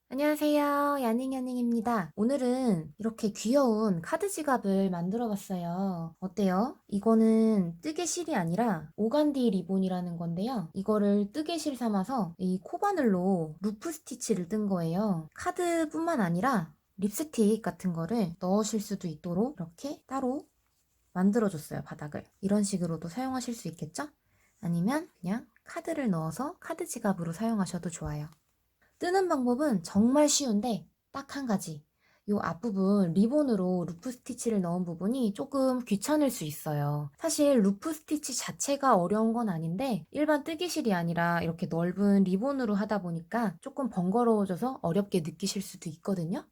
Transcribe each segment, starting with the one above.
안녕하세요. 야닝야닝입니다. 오늘은 이렇게 귀여운 카드 지갑을 만들어 봤어요. 어때요? 이거는 뜨개실이 아니라 오간디 리본이라는 건데요. 이거를 뜨개실 삼아서 이 코바늘로 루프 스티치를 뜬 거예요. 카드뿐만 아니라 립스틱 같은 거를 넣으실 수도 있도록 이렇게 따로 만들어줬어요, 바닥을. 이런 식으로도 사용하실 수 있겠죠? 아니면 그냥 카드를 넣어서 카드 지갑으로 사용하셔도 좋아요. 뜨는 방법은 정말 쉬운데 딱 한 가지. 요 앞부분 리본으로 루프 스티치를 넣은 부분이 조금 귀찮을 수 있어요. 사실 루프 스티치 자체가 어려운 건 아닌데 일반 뜨개실이 아니라 이렇게 넓은 리본으로 하다 보니까 조금 번거로워져서 어렵게 느끼실 수도 있거든요.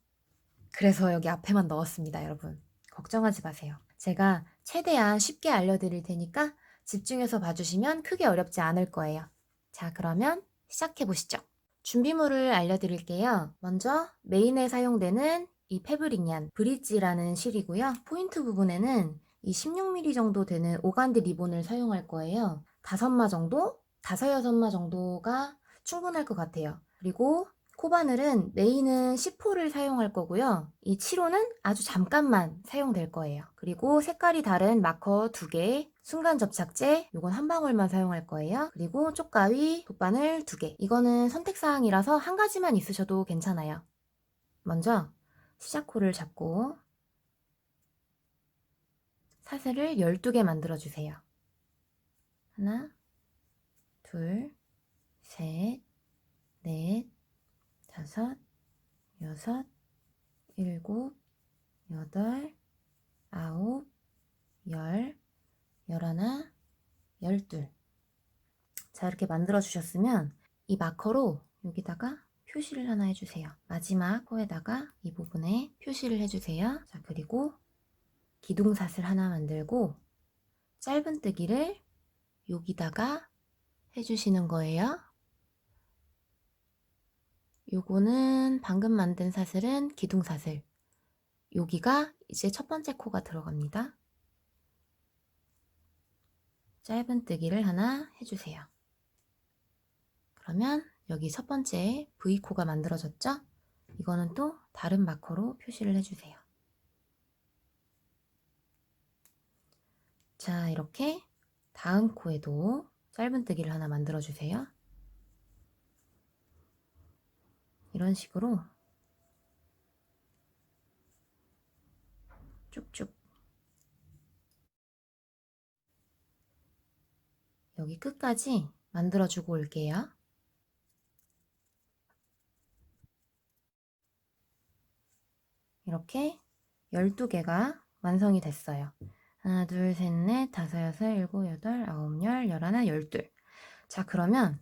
그래서 여기 앞에만 넣었습니다, 여러분. 걱정하지 마세요. 제가 최대한 쉽게 알려드릴 테니까 집중해서 봐주시면 크게 어렵지 않을 거예요. 자, 그러면 시작해 보시죠. 준비물을 알려드릴게요. 먼저 메인에 사용되는 이 패브릭 얀 브릿지라는 실이고요. 포인트 부분에는 이 16mm 정도 되는 오간디 리본을 사용할 거예요. 5마 정도? 5, 6마 정도가 충분할 것 같아요. 그리고 코바늘은 메인은 10호를 사용할 거고요. 이 7호는 아주 잠깐만 사용될 거예요. 그리고 색깔이 다른 마커 2개, 순간 접착제, 요건 한 방울만 사용할 거예요. 그리고 쪽가위, 돗바늘 2개. 이거는 선택사항이라서 한 가지만 있으셔도 괜찮아요. 먼저 시작호를 잡고 사슬을 12개 만들어주세요. 하나, 둘, 셋, 넷, 다섯, 여섯, 일곱, 여덟, 아홉, 열, 열하나, 열둘. 자, 이렇게 만들어 주셨으면 이 마커로 여기다가 표시를 하나 해주세요. 마지막 코에다가 이 부분에 표시를 해주세요. 자, 그리고 기둥사슬 하나 만들고 짧은뜨기를 여기다가 해주시는 거예요. 요거는 방금 만든 사슬은 기둥사슬. 여기가 이제 첫 번째 코가 들어갑니다. 짧은뜨기를 하나 해주세요. 그러면 여기 첫 번째 V코가 만들어졌죠? 이거는 또 다른 마커로 표시를 해주세요. 자, 이렇게 다음 코에도 짧은뜨기를 하나 만들어주세요. 이런 식으로 쭉쭉 여기 끝까지 만들어주고 올게요. 이렇게 12개가 완성이 됐어요. 하나, 둘, 셋, 넷, 다섯, 여섯, 일곱, 여덟, 아홉, 열, 열하나, 열둘. 자, 그러면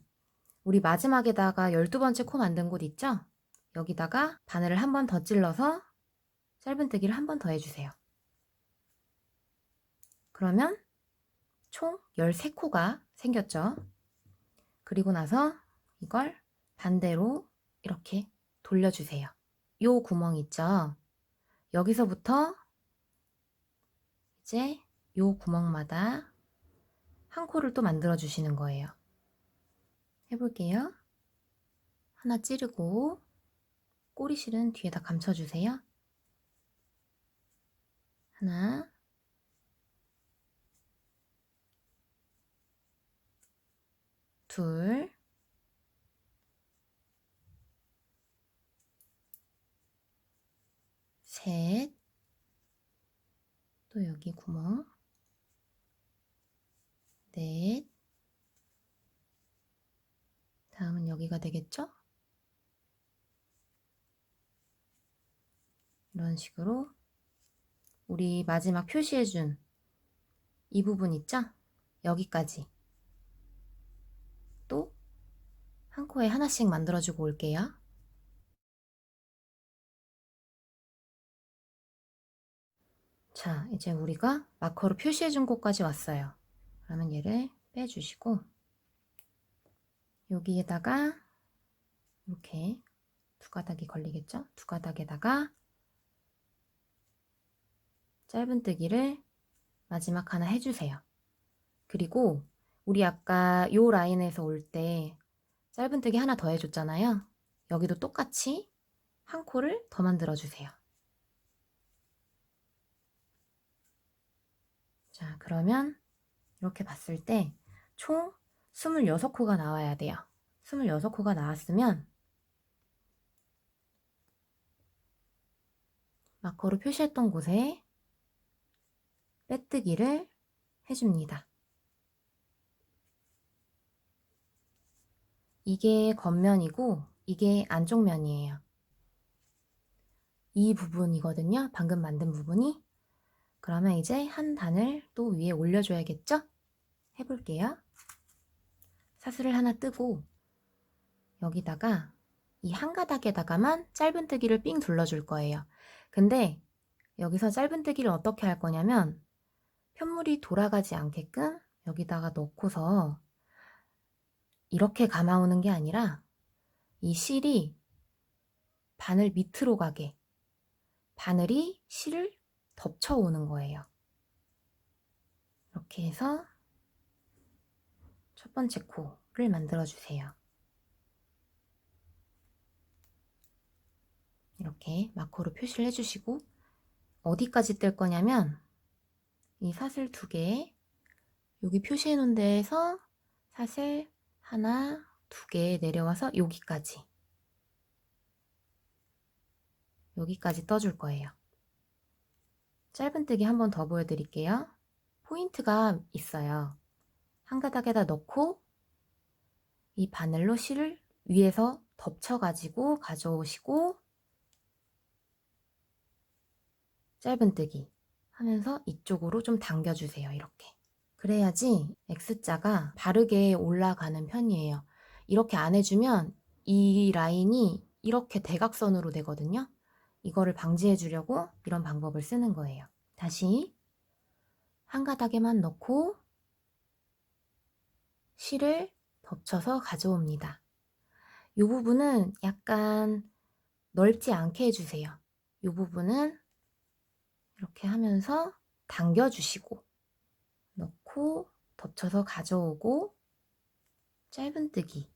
우리 마지막에다가 12번째 코 만든 곳 있죠? 여기다가 바늘을 한 번 더 찔러서 짧은뜨기를 한 번 더 해주세요. 그러면 총 13코가 생겼죠? 그리고 나서 이걸 반대로 이렇게 돌려주세요. 요 구멍 있죠? 여기서부터 이제 요 구멍마다 한 코를 또 만들어 주시는 거예요. 해볼게요. 하나 찌르고 꼬리실은 뒤에다 감춰주세요. 하나, 둘, 셋, 또 여기 구멍, 넷, 다음은 여기가 되겠죠? 이런 식으로 우리 마지막 표시해준 이 부분 있죠? 여기까지 또 한 코에 하나씩 만들어주고 올게요. 자, 이제 우리가 마커로 표시해준 곳까지 왔어요. 그러면 얘를 빼주시고 여기에다가 이렇게 두 가닥이 걸리겠죠? 두 가닥에다가 짧은뜨기를 마지막 하나 해주세요. 그리고 우리 아까 요 라인에서 올 때 짧은뜨기 하나 더 해줬잖아요. 여기도 똑같이 한 코를 더 만들어 주세요. 자, 그러면 이렇게 봤을 때 총 26코가 나와야 돼요. 26코가 나왔으면 마커로 표시했던 곳에 빼뜨기를 해줍니다. 이게 겉면이고 이게 안쪽 면이에요. 이 부분이거든요. 방금 만든 부분이. 그러면 이제 한 단을 또 위에 올려줘야겠죠? 해볼게요. 사슬을 하나 뜨고 여기다가 이 한 가닥에다가만 짧은뜨기를 삥 둘러줄 거예요. 근데 여기서 짧은뜨기를 어떻게 할 거냐면 편물이 돌아가지 않게끔 여기다가 넣고서 이렇게 감아오는 게 아니라 이 실이 바늘 밑으로 가게 바늘이 실을 덮쳐오는 거예요. 이렇게 해서 첫 번째 코를 만들어주세요. 이렇게 마커로 표시를 해주시고 어디까지 뜰 거냐면 이 사슬 2개 여기 표시해 놓은 데에서 사슬 하나, 2개 내려와서 여기까지 떠줄 거예요. 짧은뜨기 한 번 더 보여드릴게요. 포인트가 있어요. 한 가닥에다 넣고 이 바늘로 실을 위에서 덮쳐가지고 가져오시고 짧은뜨기 하면서 이쪽으로 좀 당겨주세요. 이렇게. 그래야지 X자가 바르게 올라가는 편이에요. 이렇게 안 해주면 이 라인이 이렇게 대각선으로 되거든요. 이거를 방지해 주려고 이런 방법을 쓰는 거예요. 다시 한 가닥에만 넣고 실을 덮쳐서 가져옵니다. 이 부분은 약간 넓지 않게 해주세요. 이 부분은 이렇게 하면서 당겨주시고 넣고 덮쳐서 가져오고 짧은뜨기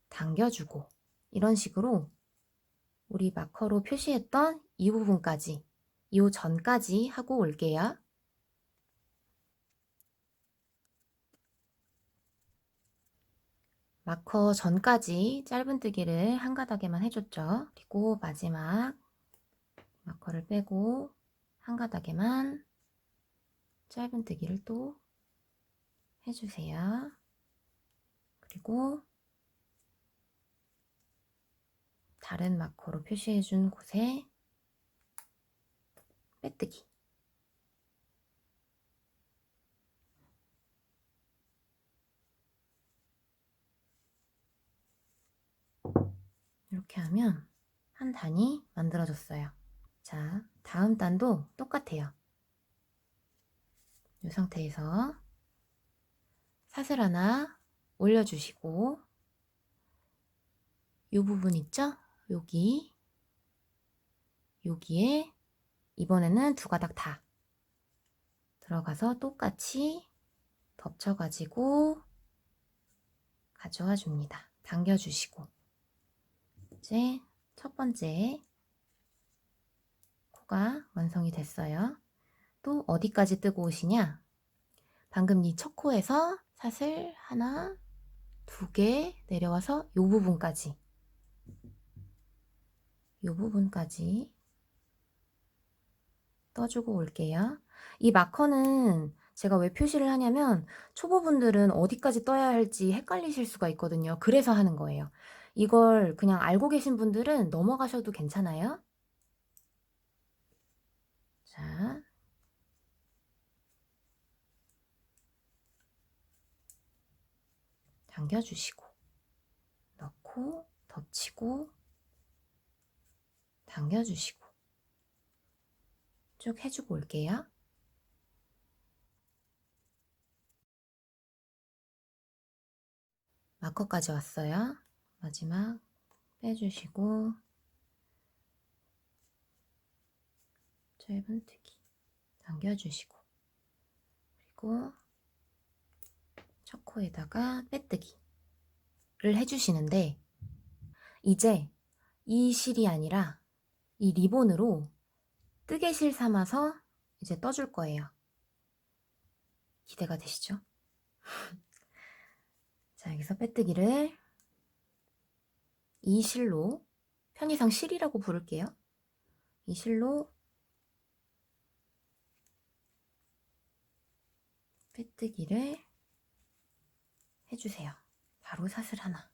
당겨주고 이런 식으로 우리 마커로 표시했던 이 부분까지 이 전까지 하고 올게요. 마커 전까지 짧은뜨기를 한 가닥에만 해줬죠. 그리고 마지막 마커를 빼고 한 가닥에만 짧은뜨기를 또 해주세요. 그리고 다른 마커로 표시해준 곳에 빼뜨기. 이렇게 하면 한 단이 만들어졌어요. 자, 다음 단도 똑같아요. 이 상태에서 사슬 하나 올려주시고 이 부분 있죠? 여기에 이번에는 2가닥 다 들어가서 똑같이 덮쳐가지고 가져와 줍니다. 당겨주시고 이제 첫 번째 코가 완성이 됐어요. 또 어디까지 뜨고 오시냐? 방금 이 첫 코에서 사슬 하나, 2개 내려와서 이 부분까지 떠주고 올게요. 이 마커는 제가 왜 표시를 하냐면 초보분들은 어디까지 떠야 할지 헷갈리실 수가 있거든요. 그래서 하는 거예요. 이걸 그냥 알고 계신 분들은 넘어가셔도 괜찮아요. 자, 당겨주시고 넣고 덮치고 당겨주시고 쭉 해주고 올게요. 마커까지 왔어요. 마지막 빼주시고 짧은뜨기 당겨주시고 그리고 첫 코에다가 빼뜨기를 해주시는데 이제 이 실이 아니라 이 리본으로 뜨개실 삼아서 이제 떠줄 거예요. 기대가 되시죠? 자, 여기서 빼뜨기를 이 실로, 편의상 실이라고 부를게요. 이 실로 빼뜨기를 해주세요. 바로 사슬 하나.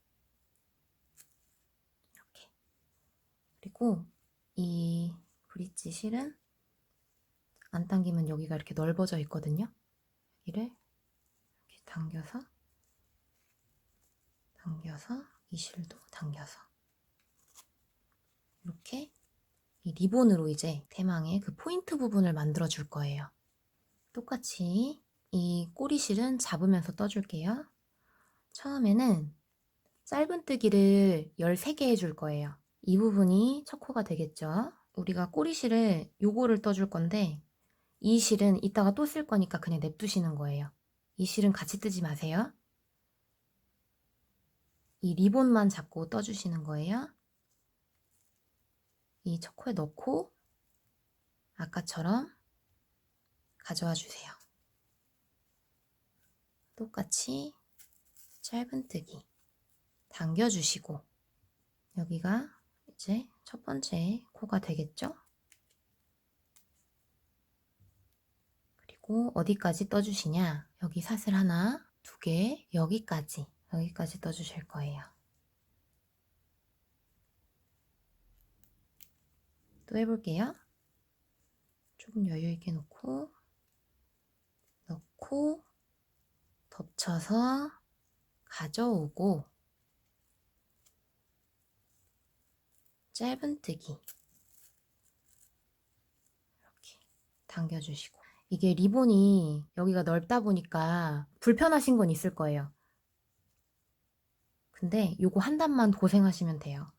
이렇게. 그리고 이 브릿지 실은 안 당기면 여기가 이렇게 넓어져 있거든요. 여기를 이렇게 당겨서 이 실도 당겨서 이렇게 이 리본으로 이제 대망의 그 포인트 부분을 만들어 줄 거예요. 똑같이 이 꼬리실은 잡으면서 떠줄게요. 처음에는 짧은뜨기를 13개 해줄 거예요. 이 부분이 첫 코가 되겠죠. 우리가 꼬리실을 요거를 떠줄 건데 이 실은 이따가 또 쓸 거니까 그냥 냅두시는 거예요. 이 실은 같이 뜨지 마세요. 이 리본만 잡고 떠주시는 거예요. 이 첫 코에 넣고 아까처럼 가져와 주세요. 똑같이 짧은뜨기 당겨주시고 여기가 이제 첫 번째 코가 되겠죠? 그리고 어디까지 떠주시냐? 여기 사슬 하나, 두 개, 여기까지 떠주실 거예요. 또 해볼게요. 조금 여유 있게 넣고 덮쳐서 가져오고 짧은뜨기 이렇게 당겨주시고 이게 리본이 여기가 넓다 보니까 불편하신 건 있을 거예요. 근데 요거 한 단만 고생하시면 돼요.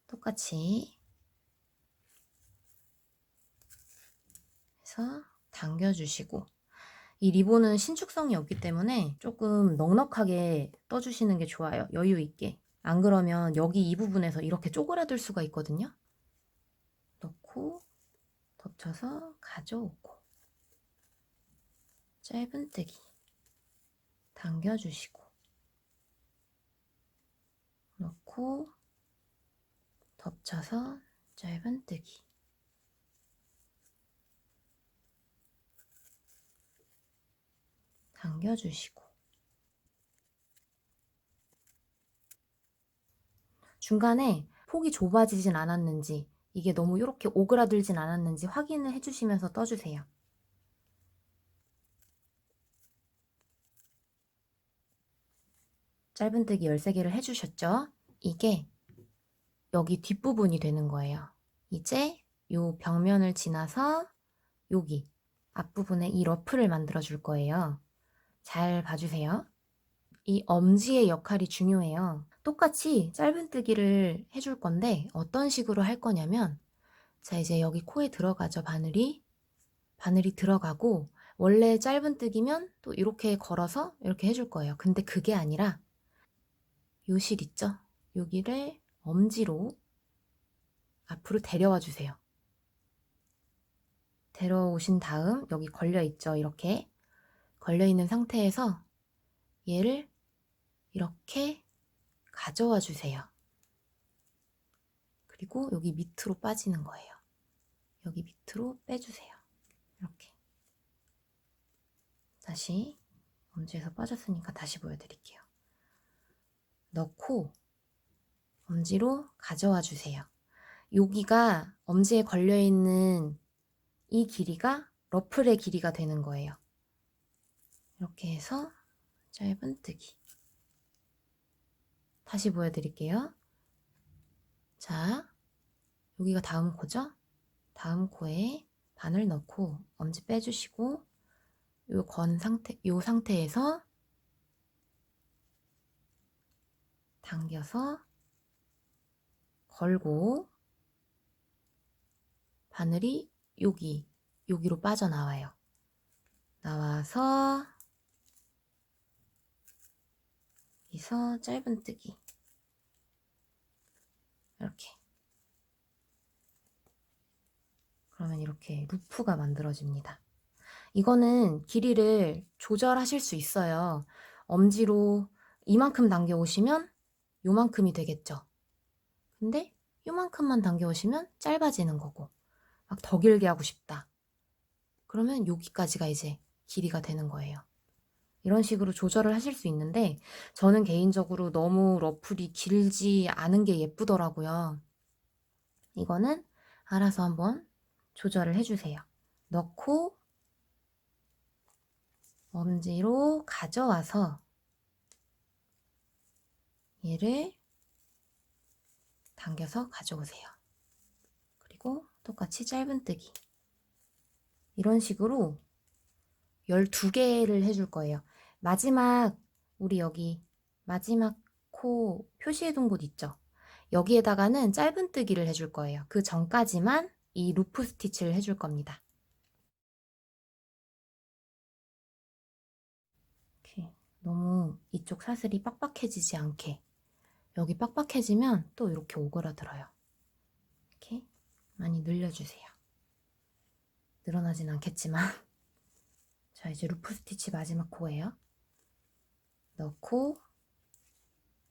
똑같이 해서 당겨주시고 이 리본은 신축성이 없기 때문에 조금 넉넉하게 떠주시는 게 좋아요. 여유 있게. 안 그러면 여기 이 부분에서 이렇게 쪼그라들 수가 있거든요. 넣고 덮쳐서 가져오고 짧은뜨기 당겨주시고 넣고 덮쳐서 짧은뜨기 당겨주시고 중간에 폭이 좁아지진 않았는지 이게 너무 이렇게 오그라들진 않았는지 확인을 해주시면서 떠주세요. 짧은뜨기 13개를 해주셨죠? 이게 여기 뒷부분이 되는 거예요. 이제 요 벽면을 지나서 여기 앞부분에 이 러프를 만들어 줄 거예요. 잘 봐주세요. 이 엄지의 역할이 중요해요. 똑같이 짧은뜨기를 해줄 건데 어떤 식으로 할 거냐면 자 이제 여기 코에 들어가죠. 바늘이 들어가고 원래 짧은뜨기면 또 이렇게 걸어서 이렇게 해줄 거예요. 근데 그게 아니라 요 실 있죠? 여기를 엄지로 앞으로 데려와 주세요. 데려오신 다음 여기 걸려있죠? 이렇게 걸려있는 상태에서 얘를 이렇게 가져와 주세요. 그리고 여기 밑으로 빠지는 거예요. 여기 밑으로 빼주세요. 이렇게 다시 엄지에서 빠졌으니까 다시 보여드릴게요. 넣고 엄지로 가져와 주세요. 여기가 엄지에 걸려있는 이 길이가 러플의 길이가 되는 거예요. 이렇게 해서 짧은뜨기 다시 보여드릴게요. 자, 여기가 다음 코죠? 다음 코에 바늘 넣고 엄지 빼주시고 요 상태에서 당겨서 걸고 바늘이 여기로 빠져나와요. 나와서 여기서 짧은뜨기 이렇게. 그러면 이렇게 루프가 만들어집니다. 이거는 길이를 조절하실 수 있어요. 엄지로 이만큼 당겨오시면 요만큼이 되겠죠. 근데 요만큼만 당겨오시면 짧아지는 거고, 막 더 길게 하고 싶다. 그러면 여기까지가 이제 길이가 되는 거예요. 이런 식으로 조절을 하실 수 있는데 저는 개인적으로 너무 러플이 길지 않은 게 예쁘더라고요. 이거는 알아서 한번 조절을 해주세요. 넣고 엄지로 가져와서 얘를 당겨서 가져오세요. 그리고 똑같이 짧은뜨기. 이런 식으로 12개를 해줄 거예요. 마지막 우리 여기 마지막 코 표시해둔 곳 있죠? 여기에다가는 짧은뜨기를 해줄 거예요. 그 전까지만 이 루프 스티치를 해줄 겁니다. 이렇게 너무 이쪽 사슬이 빡빡해지지 않게. 여기 빡빡해지면 또 이렇게 오그라들어요. 이렇게 많이 늘려주세요. 늘어나진 않겠지만. 자, 이제 루프 스티치 마지막 코예요. 넣고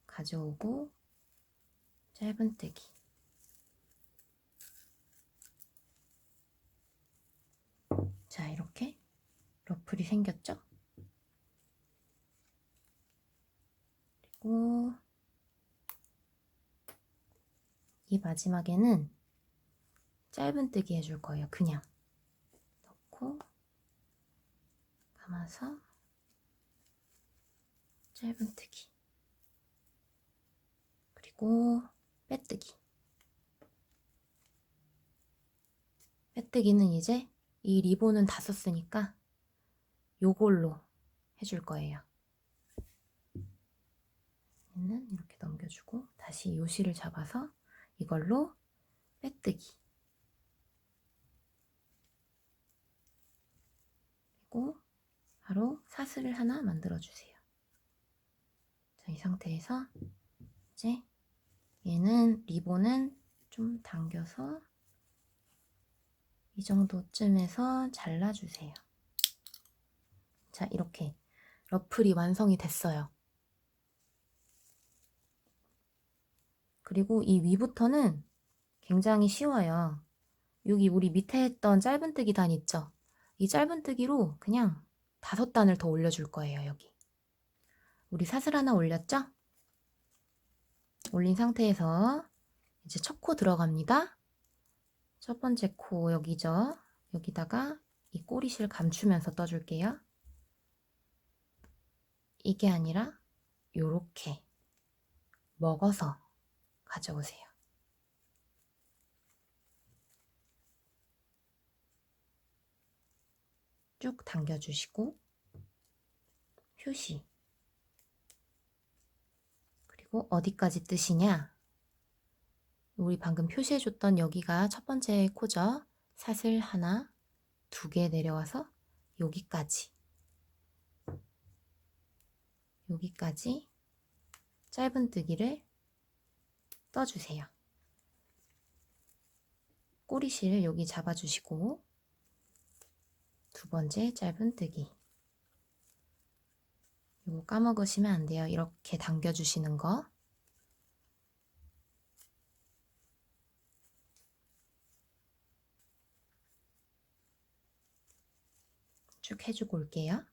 가져오고 짧은뜨기. 자, 이렇게 러플이 생겼죠? 그리고 이 마지막에는 짧은뜨기 해줄 거예요. 그냥 넣고 감아서 짧은뜨기. 그리고 빼뜨기. 빼뜨기는 이제 이 리본은 다 썼으니까 요걸로 해줄 거예요. 얘는 이렇게 넘겨주고 다시 요실을 잡아서 이걸로 빼뜨기. 그리고 바로 사슬을 하나 만들어주세요. 자, 이 상태에서 이제 얘는 리본은 좀 당겨서 이 정도쯤에서 잘라주세요. 자, 이렇게 러플이 완성이 됐어요. 그리고 이 위부터는 굉장히 쉬워요. 여기 우리 밑에 했던 짧은뜨기 단 있죠? 이 짧은뜨기로 그냥 5단을 더 올려줄 거예요, 여기. 우리 사슬 하나 올렸죠? 올린 상태에서 이제 첫 코 들어갑니다. 첫 번째 코 여기죠? 여기다가 이 꼬리실 감추면서 떠줄게요. 이게 아니라 요렇게 먹어서 가져오세요. 쭉 당겨주시고 표시. 그리고 어디까지 뜨시냐? 우리 방금 표시해줬던 여기가 첫 번째 코죠. 사슬 하나, 2개 내려와서 여기까지. 여기까지 짧은뜨기를 떠주세요. 꼬리실 여기 잡아주시고 2번째 짧은뜨기. 이거 까먹으시면 안 돼요. 이렇게 당겨주시는 거. 쭉 해주고 올게요.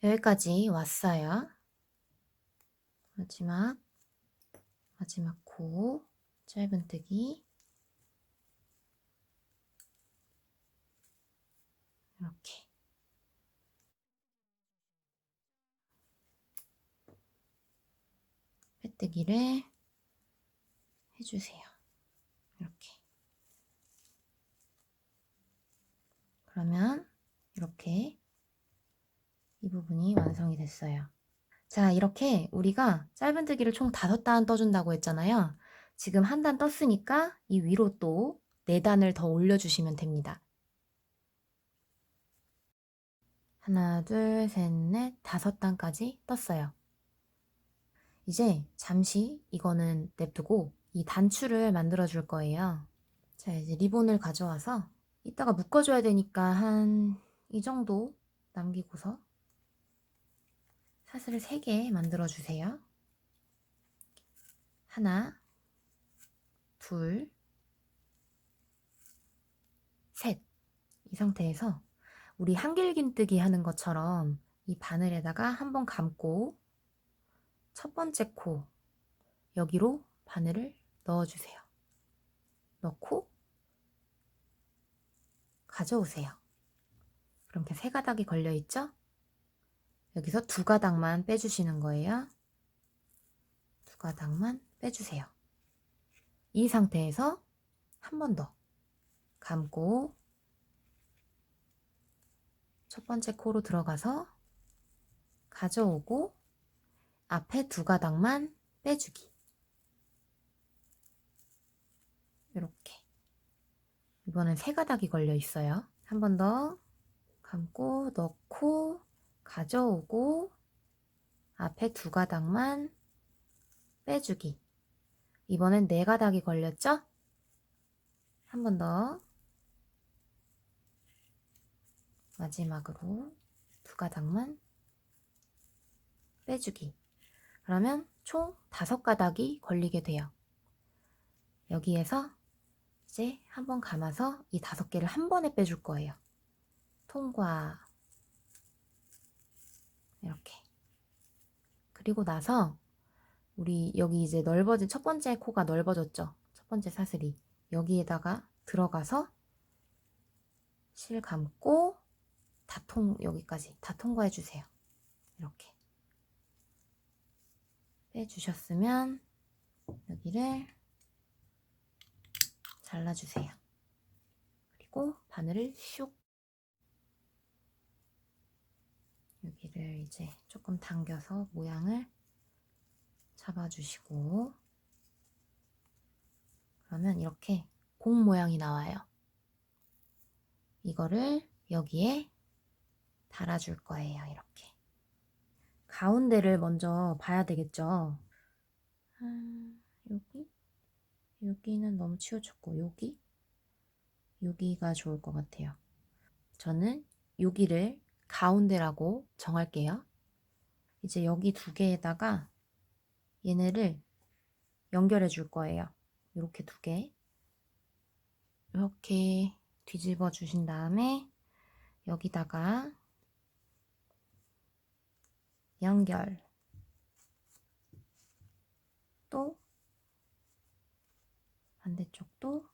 여기까지 왔어요. 마지막 코 짧은뜨기. 이렇게. 빼뜨기를 해주세요. 이렇게. 그러면 이렇게 이 부분이 완성이 됐어요. 자, 이렇게 우리가 짧은뜨기를 총 5단 떠준다고 했잖아요. 지금 1단 떴으니까 이 위로 또 4단을 더 올려주시면 됩니다. 하나, 둘, 셋, 넷, 5단까지 떴어요. 이제 잠시 이거는 냅두고 이 단추를 만들어 줄 거예요. 자, 이제 리본을 가져와서 이따가 묶어줘야 되니까 한 이 정도 남기고서 사슬을 3개 만들어 주세요. 하나, 둘, 셋. 이 상태에서 우리 한길긴뜨기 하는 것처럼 이 바늘에다가 한번 감고 첫 번째 코 여기로 바늘을 넣어주세요. 넣고 가져오세요. 그럼 이렇게 3가닥이 걸려있죠? 여기서 2가닥만 빼주시는 거예요. 2가닥만 빼주세요. 이 상태에서 한 번 더 감고 첫 번째 코로 들어가서 가져오고 앞에 2가닥만 빼주기. 이렇게. 이번엔 3가닥이 걸려 있어요. 한 번 더 감고 넣고 가져오고 앞에 2가닥만 빼주기. 이번엔 4가닥이 걸렸죠? 한 번 더 마지막으로 2가닥만 빼주기. 그러면 총 5가닥이 걸리게 돼요. 여기에서 이제 한번 감아서 이 5개를 한 번에 빼줄 거예요. 통과. 이렇게. 그리고 나서 우리 여기 이제 넓어진 첫 번째 코가 넓어졌죠? 첫 번째 사슬이. 여기에다가 들어가서 실 감고 여기까지 다 통과해 주세요. 이렇게. 빼주셨으면 여기를 잘라주세요. 그리고 바늘을 슉. 여기를 이제 조금 당겨서 모양을 잡아주시고 그러면 이렇게 공 모양이 나와요. 이거를 여기에 달아줄 거예요. 이렇게. 가운데를 먼저 봐야 되겠죠. 여기는 너무 치우쳤고 여기가 좋을 것 같아요. 저는 여기를 가운데라고 정할게요. 이제 여기 2개에다가 얘네를 연결해 줄 거예요. 이렇게 2개. 이렇게 뒤집어 주신 다음에 여기다가 연결. 또 반대쪽도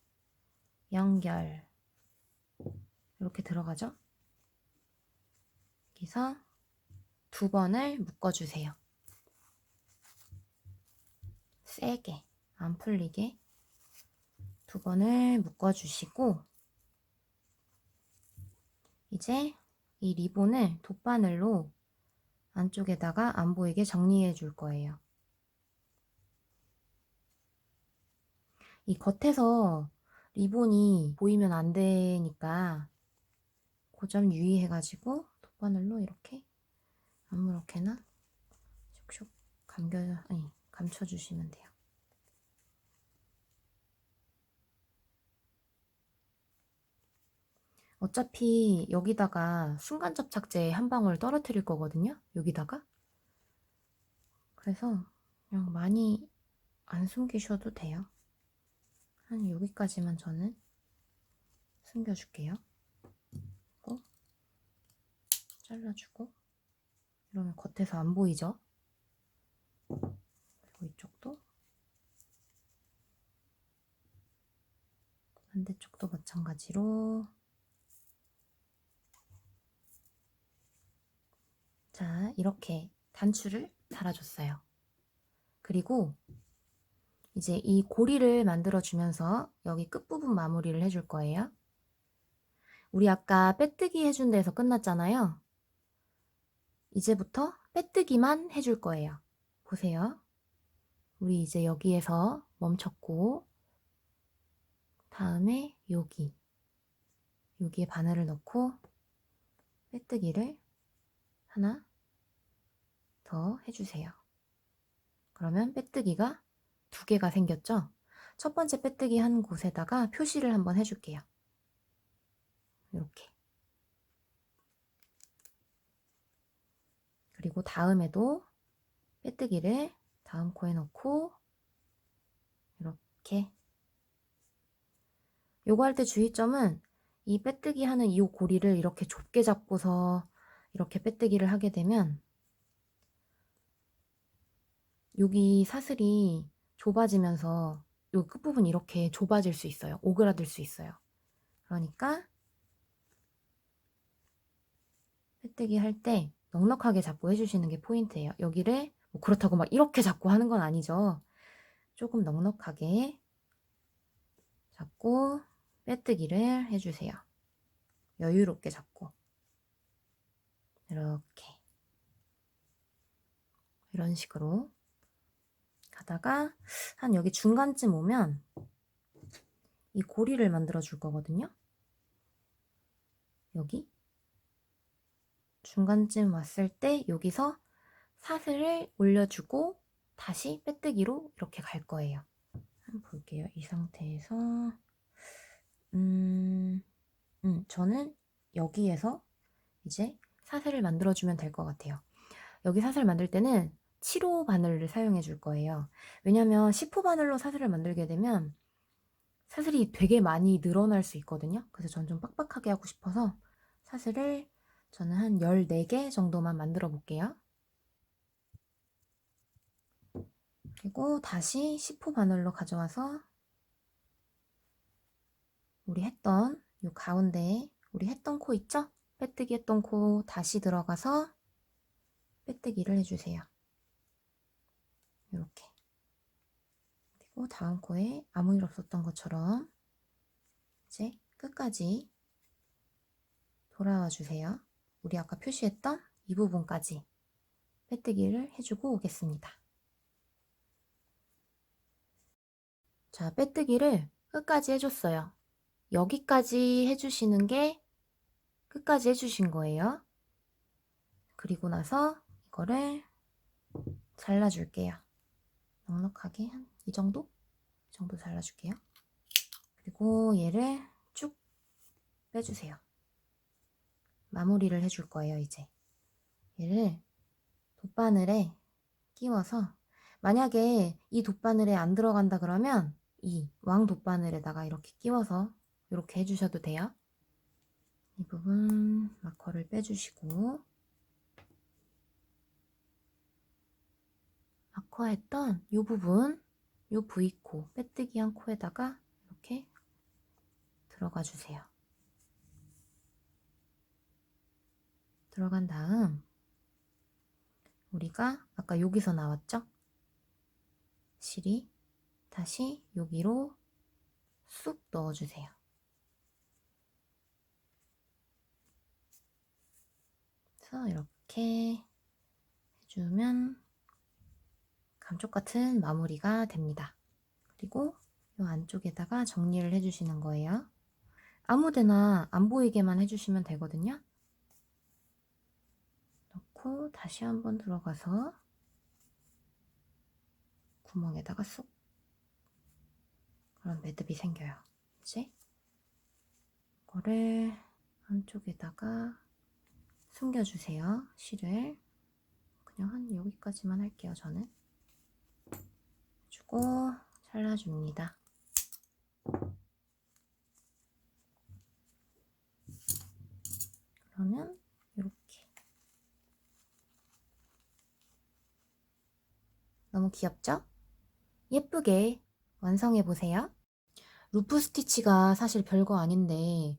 연결. 이렇게 들어가죠? 여기서 2번을 묶어주세요. 세게 안 풀리게 2번을 묶어주시고 이제 이 리본을 돗바늘로 안쪽에다가 안 보이게 정리해 줄 거예요. 이 겉에서 리본이 보이면 안 되니까 그 점 유의해가지고 돗바늘로 이렇게 아무렇게나 슉슉 감춰주시면 돼요. 어차피 여기다가 순간접착제 한 방울 떨어뜨릴 거거든요. 여기다가. 그래서 그냥 많이 안 숨기셔도 돼요. 한 여기까지만 저는 숨겨줄게요. 그리고 잘라주고 이러면 겉에서 안 보이죠? 그리고 이쪽도 반대쪽도 마찬가지로. 자, 이렇게 단추를 달아줬어요. 그리고 이제 이 고리를 만들어주면서 여기 끝부분 마무리를 해줄 거예요. 우리 아까 빼뜨기 해준 데에서 끝났잖아요. 이제부터 빼뜨기만 해줄 거예요. 보세요. 우리 이제 여기에서 멈췄고 다음에 여기에 바늘을 넣고 빼뜨기를 하나 더 해주세요. 그러면 빼뜨기가 2개가 생겼죠? 첫 번째 빼뜨기 한 곳에다가 표시를 한번 해줄게요. 이렇게. 그리고 다음에도 빼뜨기를 다음 코에 넣고 이렇게. 요거 할 때 주의점은 이 빼뜨기 하는 이 고리를 이렇게 좁게 잡고서 이렇게 빼뜨기를 하게 되면 여기 사슬이 좁아지면서 요 끝부분 이렇게 좁아질 수 있어요. 오그라들 수 있어요. 그러니까 빼뜨기 할 때 넉넉하게 잡고 해주시는 게 포인트예요. 여기를 뭐 그렇다고 막 이렇게 잡고 하는 건 아니죠. 조금 넉넉하게 잡고 빼뜨기를 해주세요. 여유롭게 잡고 이렇게 이런 식으로 가다가 한 여기 중간쯤 오면 이 고리를 만들어 줄 거거든요. 여기 중간쯤 왔을 때 여기서 사슬을 올려주고 다시 빼뜨기로 이렇게 갈 거예요. 한번 볼게요. 이 상태에서 저는 여기에서 이제 사슬을 만들어주면 될 것 같아요. 여기 사슬 만들 때는 7호 바늘을 사용해 줄 거예요. 왜냐면 10호 바늘로 사슬을 만들게 되면 사슬이 되게 많이 늘어날 수 있거든요. 그래서 전 좀 빡빡하게 하고 싶어서 사슬을 저는 한 14개 정도만 만들어 볼게요. 그리고 다시 10호 바늘로 가져와서 우리 했던 요 가운데에 우리 했던 코 있죠? 빼뜨기 했던 코 다시 들어가서 빼뜨기를 해주세요. 이렇게. 그리고 다음 코에 아무 일 없었던 것처럼 이제 끝까지 돌아와 주세요. 우리 아까 표시했던 이 부분까지 빼뜨기를 해주고 오겠습니다. 자, 빼뜨기를 끝까지 해줬어요. 여기까지 해주시는 게 끝까지 해주신 거예요. 그리고 나서 이거를 잘라줄게요. 넉넉하게 한 이 정도? 이 정도 잘라줄게요. 그리고 얘를 쭉 빼주세요. 마무리를 해줄 거예요, 이제. 얘를 돗바늘에 끼워서 만약에 이 돗바늘에 안 들어간다 그러면 이 왕 돗바늘에다가 이렇게 끼워서 이렇게 해주셔도 돼요. 이 부분 마커를 빼주시고 마커했던 이 부분 이 V코 빼뜨기 한 코에다가 이렇게 들어가 주세요. 들어간 다음 우리가 아까 여기서 나왔죠? 실이 다시 여기로 쑥 넣어주세요. 그래서 이렇게 해주면 감쪽 같은 마무리가 됩니다. 그리고 이 안쪽에다가 정리를 해주시는 거예요. 아무데나 안 보이게만 해주시면 되거든요. 넣고 다시 한번 들어가서 구멍에다가 쏙 그런 매듭이 생겨요. 이제 이거를 한쪽에다가 숨겨주세요. 실을 그냥 한 여기까지만 할게요. 저는 주고 잘라줍니다. 그러면 이렇게 너무 귀엽죠? 예쁘게 완성해 보세요. 루프 스티치가 사실 별거 아닌데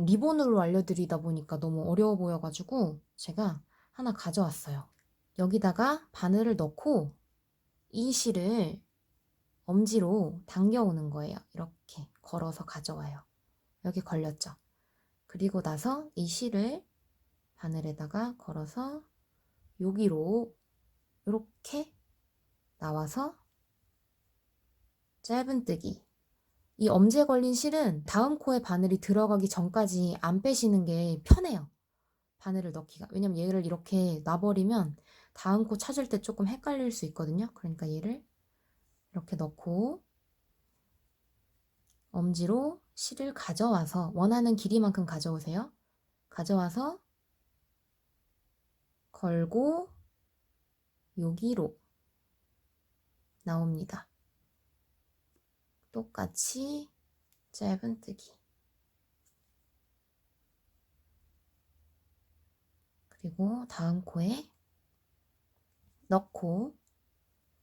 리본으로 알려드리다 보니까 너무 어려워 보여가지고 제가 하나 가져왔어요. 여기다가 바늘을 넣고 이 실을 엄지로 당겨오는 거예요. 이렇게 걸어서 가져와요. 여기 걸렸죠? 그리고 나서 이 실을 바늘에다가 걸어서 여기로 이렇게 나와서 짧은뜨기. 이 엄지에 걸린 실은 다음 코에 바늘이 들어가기 전까지 안 빼시는 게 편해요. 바늘을 넣기가. 왜냐면 얘를 이렇게 놔버리면 다음 코 찾을 때 조금 헷갈릴 수 있거든요. 그러니까 얘를 이렇게 넣고 엄지로 실을 가져와서 원하는 길이만큼 가져오세요. 가져와서 걸고 여기로 나옵니다. 똑같이 짧은뜨기. 그리고 다음 코에 넣고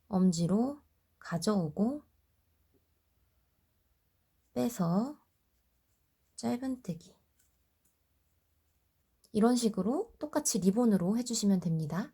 엄지로 가져오고 빼서 짧은뜨기. 이런 식으로 똑같이 리본으로 해주시면 됩니다.